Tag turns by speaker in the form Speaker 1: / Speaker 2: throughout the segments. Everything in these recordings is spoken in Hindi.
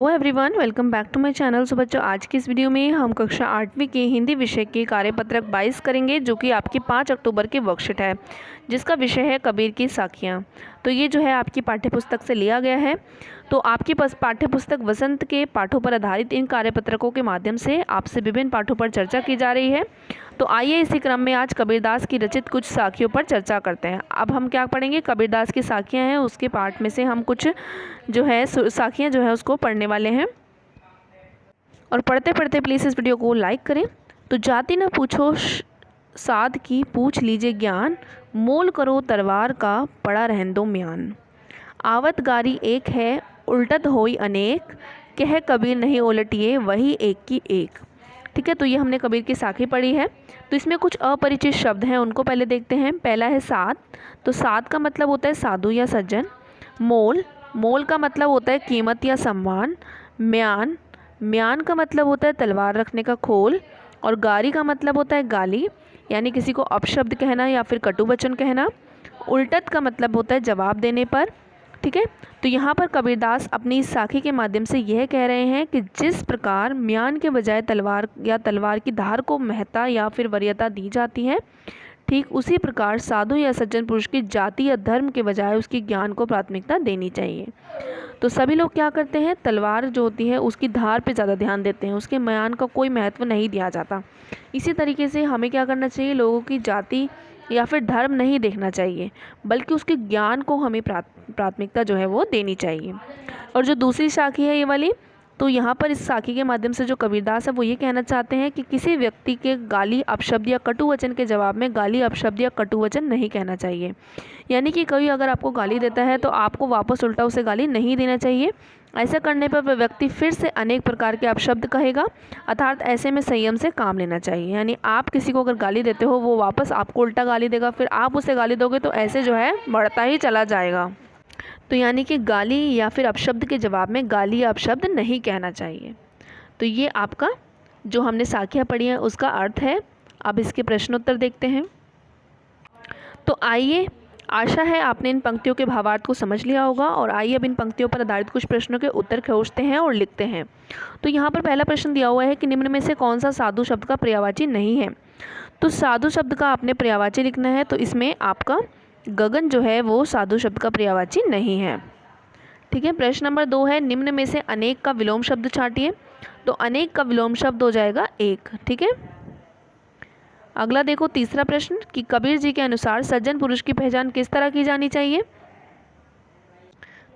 Speaker 1: Hello everyone, welcome back to my channel. So बच्चों, आज की इस वीडियो में हम कक्षा 8वीं के हिंदी विषय के कार्यपत्रक 22 करेंगे, जो कि आपकी 5 अक्टूबर की वर्कशीट है, जिसका विषय है कबीर की साखियाँ। तो ये जो है आपकी पाठ्यपुस्तक से लिया गया है। तो आपकी पाठ्यपुस्तक वसंत के पाठों पर आधारित इन कार्यपत्रकों के माध्यम से आपसे विभिन्न पाठों पर चर्चा की जा रही है। तो आइए इसी क्रम में आज कबीरदास की रचित कुछ साखियों पर चर्चा करते हैं। अब हम क्या पढ़ेंगे, कबीरदास की साखियाँ हैं, उसके पाठ में से हम कुछ जो है साखियाँ जो है उसको पढ़ने वाले हैं। और पढ़ते पढ़ते प्लीज़ इस वीडियो को लाइक करें। तो जाति न पूछो साध की, पूछ लीजिए ज्ञान, मोल करो तलवार का, पड़ा रहन दो म्यान। आवत गारी एक है, उल्टत होई अनेक, कह कबीर नहीं उलटिए, वही एक की एक। ठीक है, तो ये हमने कबीर की साखी पढ़ी है। तो इसमें कुछ अपरिचित शब्द हैं, उनको पहले देखते हैं। पहला है साध। तो साध का मतलब होता है साधु या सज्जन। मोल, मोल का मतलब होता है कीमत या सम्मान। म्यान, म्यान का मतलब होता है तलवार रखने का खोल। और गारी का मतलब होता है गाली, यानी किसी को अपशब्द कहना या फिर कटु वचन कहना। उल्टत का मतलब होता है जवाब देने पर। ठीक है, तो यहाँ पर कबीरदास अपनी इस साखी के माध्यम से यह कह रहे हैं कि जिस प्रकार म्यान के बजाय तलवार या तलवार की धार को महत्ता या फिर वरीयता दी जाती है, ठीक उसी प्रकार साधु या सज्जन पुरुष की जाति या धर्म के बजाय उसकी ज्ञान को प्राथमिकता देनी चाहिए। तो सभी लोग क्या करते हैं, तलवार जो होती है उसकी धार पे ज़्यादा ध्यान देते हैं, उसके म्यान का कोई महत्व नहीं दिया जाता। इसी तरीके से हमें क्या करना चाहिए, लोगों की जाति या फिर धर्म नहीं देखना चाहिए, बल्कि उसके ज्ञान को हमें प्राथमिकता जो है वो देनी चाहिए। और जो दूसरी साखी है ये वाली, तो यहाँ पर इस साखी के माध्यम से जो कबीरदास है वो ये कहना चाहते हैं कि किसी व्यक्ति के गाली अपशब्द या कटु वचन के जवाब में गाली अपशब्द या कटु वचन नहीं कहना चाहिए। यानी कि कोई अगर आपको गाली देता है तो आपको वापस उल्टा उसे गाली नहीं देना चाहिए। ऐसा करने पर वह व्यक्ति फिर से अनेक प्रकार के अपशब्द कहेगा, अर्थात ऐसे में संयम से काम लेना चाहिए। यानी आप किसी को अगर गाली देते हो, वो वापस आपको उल्टा गाली देगा, फिर आप उसे गाली दोगे, तो ऐसे जो है बढ़ता ही चला जाएगा। तो यानी कि गाली या फिर अपशब्द के जवाब में गाली या अपशब्द नहीं कहना चाहिए। तो ये आपका जो हमने साखियाँ पढ़ी हैं उसका अर्थ है। अब इसके प्रश्नोत्तर देखते हैं। तो आइए, आशा है आपने इन पंक्तियों के भावार्थ को समझ लिया होगा। और आइए अब इन पंक्तियों पर आधारित कुछ प्रश्नों के उत्तर खोजते हैं और लिखते हैं। तो यहाँ पर पहला प्रश्न दिया हुआ है कि निम्न में से कौन सा साधु शब्द का पर्यायवाची नहीं है। तो साधु शब्द का आपने पर्यायवाची लिखना है। तो इसमें आपका गगन जो है वो साधु शब्द का पर्यायवाची नहीं है। ठीक है, प्रश्न नंबर 2 है, निम्न में से अनेक का विलोम शब्द छांटिए। तो अनेक का विलोम शब्द हो जाएगा एक। ठीक है, अगला देखो तीसरा प्रश्न कि कबीर जी के अनुसार सज्जन पुरुष की पहचान किस तरह की जानी चाहिए।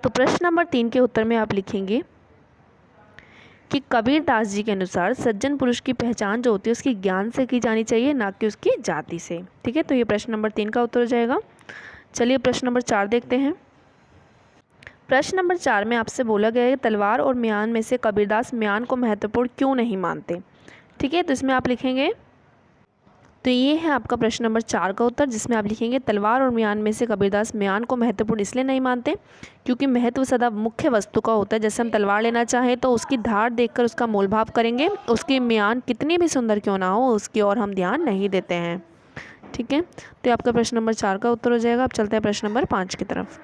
Speaker 1: तो प्रश्न नंबर 3 के उत्तर में आप लिखेंगे कि कबीरदास जी के अनुसार सज्जन पुरुष की पहचान जो होती है उसकी ज्ञान से की जानी चाहिए, ना कि उसकी जाति से। ठीक है, तो ये प्रश्न नंबर 3 का उत्तर हो जाएगा। चलिए प्रश्न नंबर 4 देखते हैं। प्रश्न नंबर 4 में आपसे बोला गया है तलवार और म्यान में से कबीरदास म्यान को महत्वपूर्ण क्यों नहीं मानते। ठीक है, तो इसमें आप लिखेंगे, तो ये है आपका प्रश्न नंबर 4 का उत्तर, जिसमें आप लिखेंगे तलवार और म्यान में से कबीरदास म्यान को महत्वपूर्ण इसलिए नहीं मानते क्योंकि महत्व सदा मुख्य वस्तु का होता है। जैसे हम तलवार लेना चाहें तो उसकी धार देखकर उसका मोलभाव करेंगे, उसकी म्यान कितनी भी सुंदर क्यों ना हो उसकी ओर हम ध्यान नहीं देते हैं। ठीक है, तो आपका प्रश्न नंबर 4 का उत्तर हो जाएगा। अब चलते हैं प्रश्न नंबर 5 की तरफ।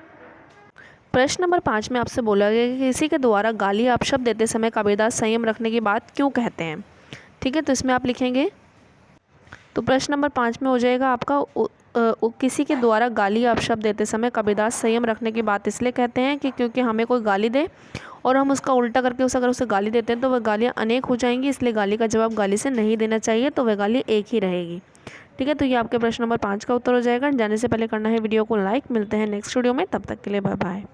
Speaker 1: प्रश्न नंबर 5 में आपसे बोला गया कि किसी के द्वारा गाली या अपशब्द देते समय कबीरदास संयम रखने की बात क्यों कहते हैं। ठीक है, तो इसमें आप लिखेंगे, तो प्रश्न नंबर 5 में हो जाएगा आपका किसी के द्वारा गाली या अपशब्द देते समय कबीरदास संयम रखने की बात इसलिए कहते हैं कि क्योंकि हमें कोई गाली दे और हम उसका उल्टा करके अगर उसे गाली देते हैं तो वह गालियाँ अनेक हो जाएंगी, इसलिए गाली का जवाब गाली से नहीं देना चाहिए, तो वह गाली एक ही रहेगी। ठीक है, तो ये आपके प्रश्न नंबर 5 का उत्तर हो जाएगा। जाने से पहले करना है वीडियो को लाइक। मिलते हैं नेक्स्ट वीडियो में, तब तक के लिए बाय बाय।